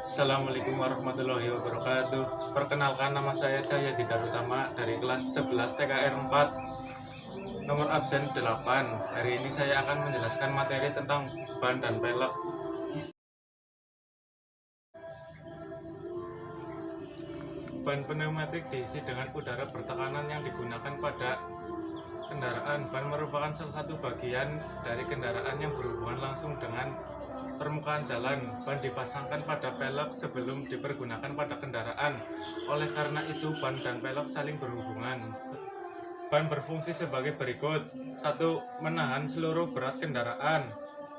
Assalamualaikum warahmatullahi wabarakatuh. Perkenalkan, nama saya Cahya Didar Utama dari kelas 11 TKR 4, nomor absen 8. Hari ini saya akan menjelaskan materi tentang ban dan pelek. Ban pneumatik diisi dengan udara bertekanan yang digunakan pada kendaraan. Ban merupakan salah satu bagian dari kendaraan yang berhubungan langsung dengan permukaan jalan. Ban dipasangkan pada pelek sebelum dipergunakan pada kendaraan. Oleh karena itu, ban dan pelek saling berhubungan. Ban berfungsi sebagai berikut. 1. Menahan seluruh berat kendaraan.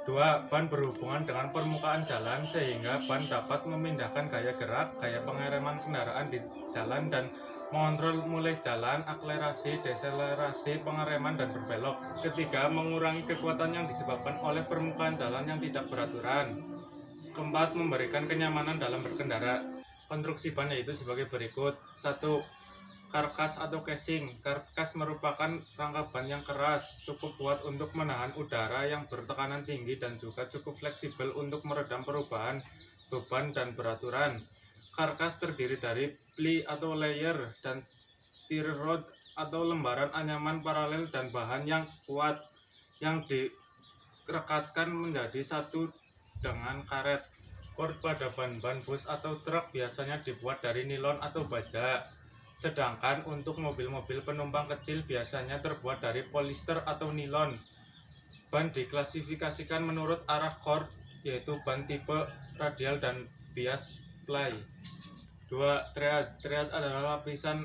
2. Ban berhubungan dengan permukaan jalan sehingga ban dapat memindahkan gaya gerak, gaya pengereman kendaraan di jalan, dan mengontrol mulai jalan, akselerasi, deselerasi, pengereman, dan berbelok. Ketiga, mengurangi kekuatan yang disebabkan oleh permukaan jalan yang tidak beraturan. Keempat, memberikan kenyamanan dalam berkendara. Konstruksi ban yaitu sebagai berikut. 1. Karkas atau casing. Karkas merupakan rangka ban yang keras, cukup kuat untuk menahan udara yang bertekanan tinggi dan juga cukup fleksibel untuk meredam perubahan beban dan beraturan. Karkas terdiri dari ply atau layer dan tear rod atau lembaran anyaman paralel dan bahan yang kuat yang direkatkan menjadi satu dengan karet. Cord pada ban-ban bus atau truk biasanya dibuat dari nilon atau baja. Sedangkan untuk mobil-mobil penumpang kecil biasanya terbuat dari polister atau nilon. Ban diklasifikasikan menurut arah cord, yaitu ban tipe radial dan bias ply. 2. Tread. Tread adalah lapisan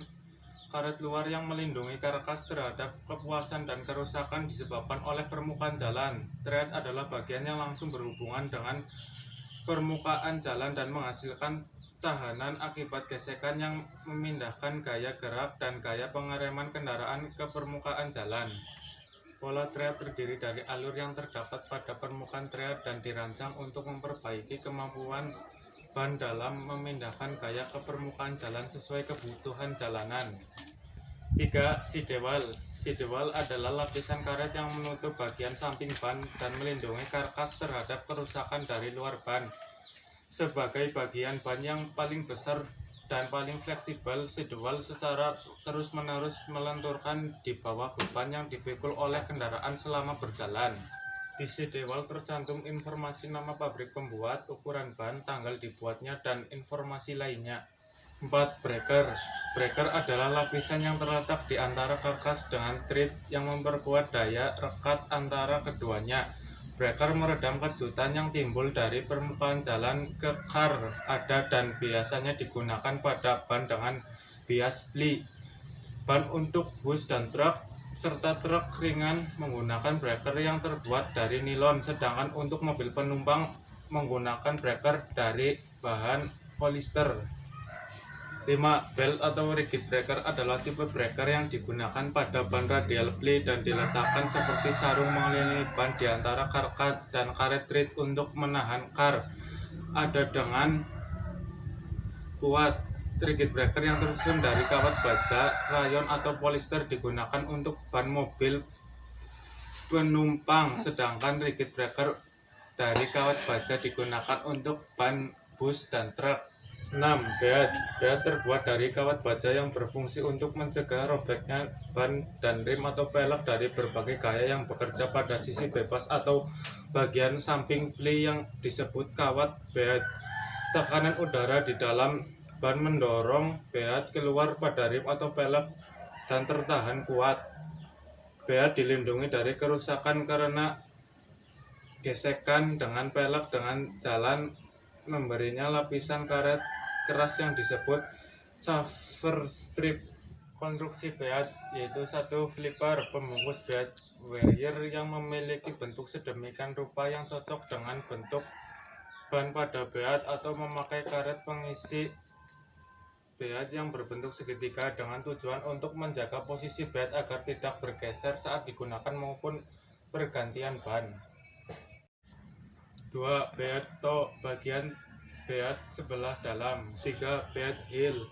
karet luar yang melindungi karkas terhadap kepuasan dan kerusakan disebabkan oleh permukaan jalan. Tread adalah bagian yang langsung berhubungan dengan permukaan jalan dan menghasilkan tahanan akibat gesekan yang memindahkan gaya gerak dan gaya pengereman kendaraan ke permukaan jalan. Pola tread terdiri dari alur yang terdapat pada permukaan tread dan dirancang untuk memperbaiki kemampuan ban dalam memindahkan gaya ke permukaan jalan sesuai kebutuhan jalanan. 3. Sidewall. Sidewall adalah lapisan karet yang menutup bagian samping ban dan melindungi karkas terhadap kerusakan dari luar ban. Sebagai bagian ban yang paling besar dan paling fleksibel, sidewall secara terus-menerus melenturkan di bawah beban yang dipikul oleh kendaraan selama berjalan. Di sidewall tercantum informasi nama pabrik pembuat, ukuran ban, tanggal dibuatnya, dan informasi lainnya. 4. Breaker. Breaker adalah lapisan yang terletak di antara karkas dengan tread yang memperkuat daya rekat antara keduanya. Breaker meredam kejutan yang timbul dari permukaan jalan kekar ada dan biasanya digunakan pada ban dengan bias ply. Ban untuk bus dan truk serta truk ringan menggunakan breaker yang terbuat dari nilon, sedangkan untuk mobil penumpang menggunakan breaker dari bahan polister. 5. Belt atau rigid breaker adalah tipe breaker yang digunakan pada ban radial ply dan diletakkan seperti sarung mengelilingi ban di antara karkas dan karet tread untuk menahan kar ada dengan kuat. Rigid breaker yang tersusun dari kawat baja, rayon, atau polister digunakan untuk ban mobil penumpang, sedangkan rigid breaker dari kawat baja digunakan untuk ban bus dan truk. 6. Bead. Bead terbuat dari kawat baja yang berfungsi untuk mencegah robeknya ban dan rim atau pelek dari berbagai gaya yang bekerja pada sisi bebas atau bagian samping ply yang disebut kawat bead. Tekanan udara di dalam ban mendorong bead keluar pada rim atau pelek dan tertahan kuat. Bead dilindungi dari kerusakan karena gesekan dengan pelek dengan jalan memberinya lapisan karet keras yang disebut chamfer strip. Konstruksi bead yaitu 1. Flipper, pembungkus bead wire yang memiliki bentuk sedemikian rupa yang cocok dengan bentuk ban pada bead, atau memakai karet pengisi bead yang berbentuk segitiga dengan tujuan untuk menjaga posisi bead agar tidak bergeser saat digunakan maupun pergantian ban. 2. Bead toe, bagian bead sebelah dalam. 3. Bead heel,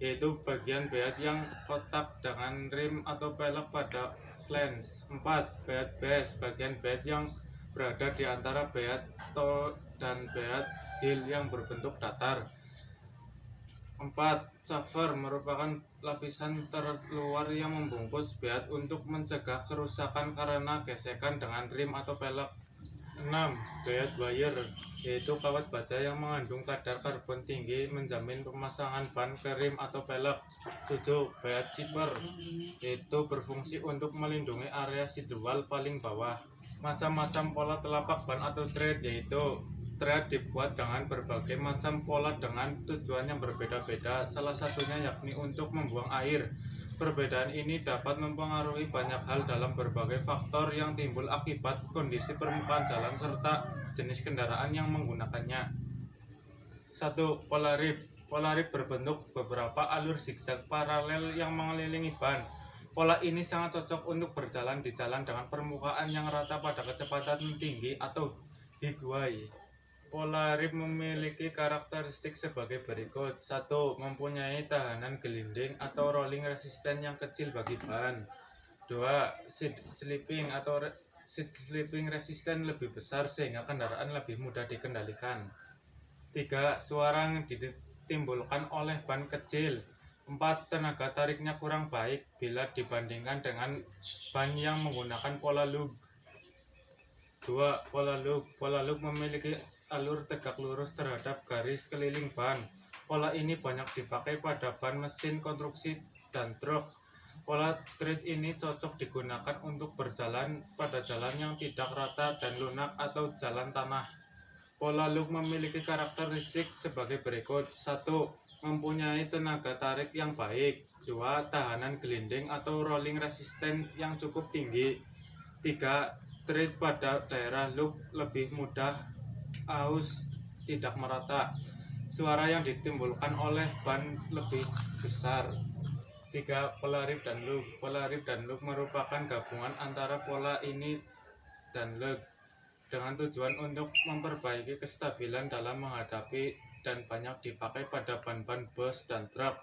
yaitu bagian bead yang kotak dengan rim atau pelek pada flange. 4. Bead base, bagian bead yang berada di antara bead toe dan bead heel yang berbentuk datar. 4. Cover merupakan lapisan terluar yang membungkus bead untuk mencegah kerusakan karena gesekan dengan rim atau pelek. 6. Diode wire, yaitu kawat baja yang mengandung kadar karbon tinggi menjamin pemasangan ban ke rim atau pelek. 7. Bead zipper, yaitu berfungsi untuk melindungi area sidewall paling bawah. Macam-macam pola telapak ban atau thread, yaitu thread dibuat dengan berbagai macam pola dengan tujuan yang berbeda-beda, salah satunya yakni untuk membuang air. Perbedaan ini dapat mempengaruhi banyak hal dalam berbagai faktor yang timbul akibat kondisi permukaan jalan serta jenis kendaraan yang menggunakannya. 1. Pola rib. Pola rib berbentuk beberapa alur zigzag paralel yang mengelilingi ban. Pola ini sangat cocok untuk berjalan di jalan dengan permukaan yang rata pada kecepatan tinggi atau highway. Pola rib memiliki karakteristik sebagai berikut. 1. Mempunyai tahanan gelinding atau rolling resisten yang kecil bagi ban. 2. Seat slipping resisten lebih besar sehingga kendaraan lebih mudah dikendalikan. 3. Suara yang ditimbulkan oleh ban kecil. 4. Tenaga tariknya kurang baik bila dibandingkan dengan ban yang menggunakan pola lug. 2. Pola lug. Pola lug memiliki alur tegak lurus terhadap garis keliling ban. Pola ini banyak dipakai pada ban mesin konstruksi dan truk. Pola thread ini cocok digunakan untuk berjalan pada jalan yang tidak rata dan lunak atau jalan tanah. Pola lug memiliki karakteristik sebagai berikut. 1. Mempunyai tenaga tarik yang baik. 2. Tahanan gelinding atau rolling resisten yang cukup tinggi. 3. Thread pada daerah lug lebih mudah aus, tidak merata. Suara yang ditimbulkan oleh ban lebih besar. 3. Pola rib dan lug. Pola rib dan lug merupakan gabungan antara pola ini dan lug dengan tujuan untuk memperbaiki kestabilan dalam menghadapi dan banyak dipakai pada ban-ban bus dan truk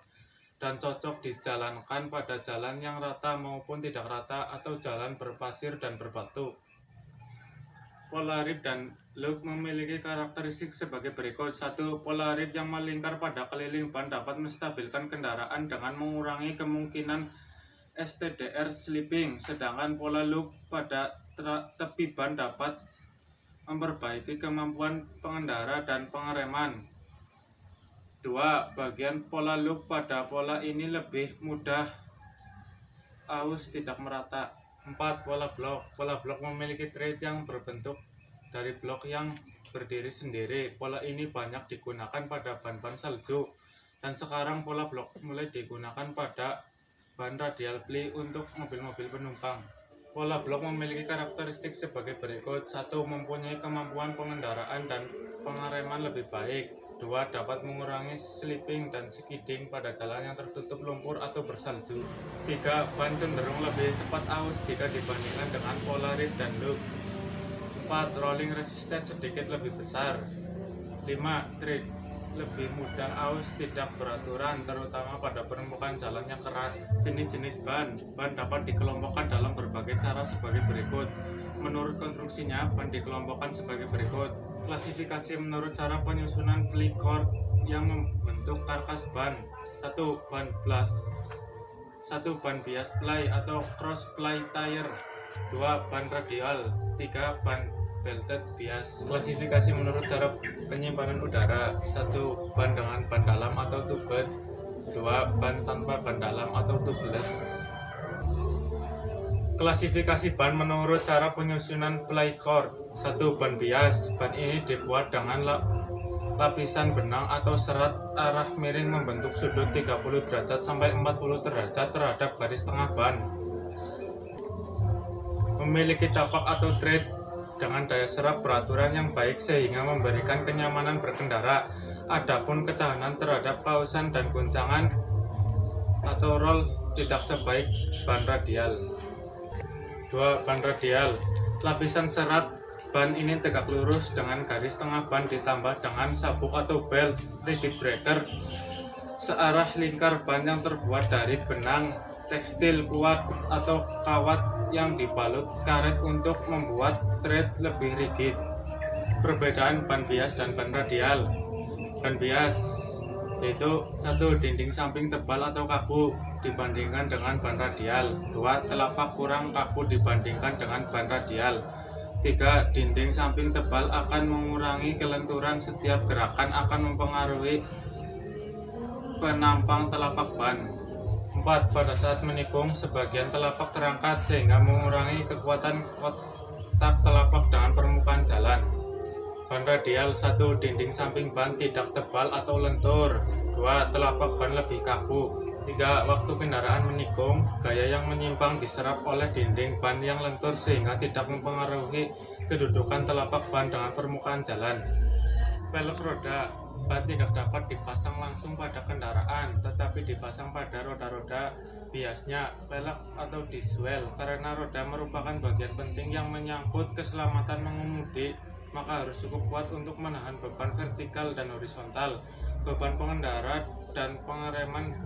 dan cocok dijalankan pada jalan yang rata maupun tidak rata atau jalan berpasir dan berbatu. Pola rib dan lug memiliki karakteristik sebagai berikut. 1. Pola rib yang melingkar pada keliling ban dapat menstabilkan kendaraan dengan mengurangi kemungkinan STDR slipping, sedangkan pola lug pada tepi ban dapat memperbaiki kemampuan pengendara dan pengereman. 2. Bagian pola lug pada pola ini lebih mudah aus, tidak merata. 4. Pola blok. Pola blok memiliki thread yang berbentuk dari blok yang berdiri sendiri. Pola ini banyak digunakan pada ban-ban salju, dan sekarang pola blok mulai digunakan pada ban radial ply untuk mobil-mobil penumpang. Pola blok memiliki karakteristik sebagai berikut. 1. Mempunyai kemampuan pengendaraan dan pengereman lebih baik. 2. Dapat mengurangi slipping dan skidding pada jalan yang tertutup lumpur atau bersalju. 3. Ban cenderung lebih cepat aus jika dibandingkan dengan pola rib dan lug. 4. Rolling resistance sedikit lebih besar. 5. Tread lebih mudah aus, tidak beraturan, terutama pada permukaan jalan yang keras. Jenis-jenis ban. Ban dapat dikelompokkan dalam berbagai cara sebagai berikut. Menurut konstruksinya, ban dikelompokkan sebagai berikut. Klasifikasi menurut cara penyusunan ply cord yang membentuk karkas ban. 1. Ban blast. 1. Ban bias ply atau cross ply tire. 2. Ban radial. 3. Ban belted bias. Klasifikasi menurut cara penyimpanan udara. 1. Ban dengan ban dalam atau tubed. 2. Ban tanpa ban dalam atau tubeless. Klasifikasi ban menurut cara penyusunan ply cord. 1. Ban bias. Ban ini dibuat dengan lapisan benang atau serat arah miring membentuk sudut 30 derajat sampai 40 derajat terhadap garis tengah ban. Memiliki tapak atau tread dengan daya serap beraturan yang baik sehingga memberikan kenyamanan berkendara. Adapun ketahanan terhadap pausan dan guncangan atau roll tidak sebaik ban radial. 2. Ban radial. Lapisan serat ban ini tegak lurus dengan garis tengah ban ditambah dengan sabuk atau belt rigid breaker searah lingkar ban yang terbuat dari benang tekstil kuat atau kawat yang dibalut karet untuk membuat thread lebih rigid. Perbedaan ban bias dan ban radial. Ban bias yaitu 1. Dinding samping tebal atau kaku dibandingkan dengan ban radial. 2. Telapak kurang kaku dibandingkan dengan ban radial. 3. Dinding samping tebal akan mengurangi kelenturan, setiap gerakan akan mempengaruhi penampang telapak ban. 4. Pada saat menikung, sebagian telapak terangkat sehingga mengurangi kekuatan kotak telapak dengan permukaan jalan. Ban radial. 1. Dinding samping ban tidak tebal atau lentur. 2. Telapak ban lebih kaku. 3. Waktu kendaraan menikung, gaya yang menyimpang diserap oleh dinding ban yang lentur sehingga tidak mempengaruhi kedudukan telapak ban dengan permukaan jalan. Pelek roda. Ban tidak dapat dipasang langsung pada kendaraan, tetapi dipasang pada roda-roda biasnya pelek atau diswell. Karena roda merupakan bagian penting yang menyangkut keselamatan mengemudi, maka harus cukup kuat untuk menahan beban vertikal dan horizontal, beban pengendara dan pengereman,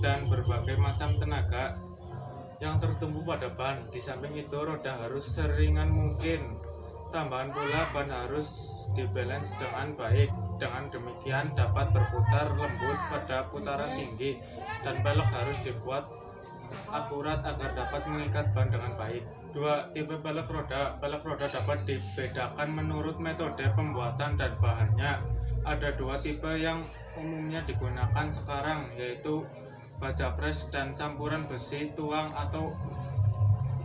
dan berbagai macam tenaga yang tertumpu pada ban. Di samping itu, roda harus seringan mungkin. Tambahan pula, ban harus dibalance dengan baik. Dengan demikian dapat berputar lembut pada putaran tinggi, dan pelek harus dibuat akurat agar dapat mengikat ban dengan baik. 2. Tipe pelek roda. Pelek roda dapat dibedakan menurut metode pembuatan dan bahannya. Ada 2 tipe yang umumnya digunakan sekarang, yaitu baja press dan campuran besi tuang atau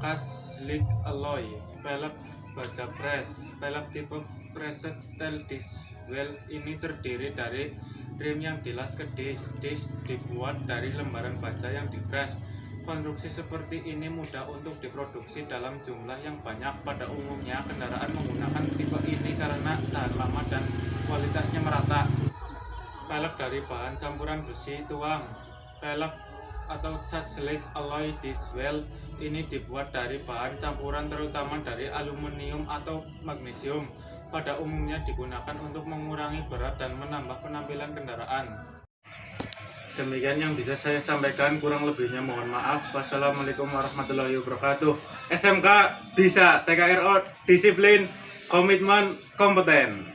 cast lead alloy. Pelek baja press. Pelek tipe preset steel disc well ini terdiri dari rim yang dilas ke disc. Disc dibuat dari lembaran baja yang dipres. Konstruksi seperti ini mudah untuk diproduksi dalam jumlah yang banyak. Pada umumnya kendaraan menggunakan tipe ini karena tahan lama dan kualitasnya merata. Pelek dari bahan campuran besi tuang. Pelek atau cast lead alloy disc well ini dibuat dari bahan campuran terutama dari aluminium atau magnesium. Pada umumnya digunakan untuk mengurangi berat dan menambah penampilan kendaraan. Demikian yang bisa saya sampaikan, kurang lebihnya mohon maaf. Wassalamualaikum warahmatullahi wabarakatuh. SMK bisa, TKRO disiplin, komitmen, kompeten.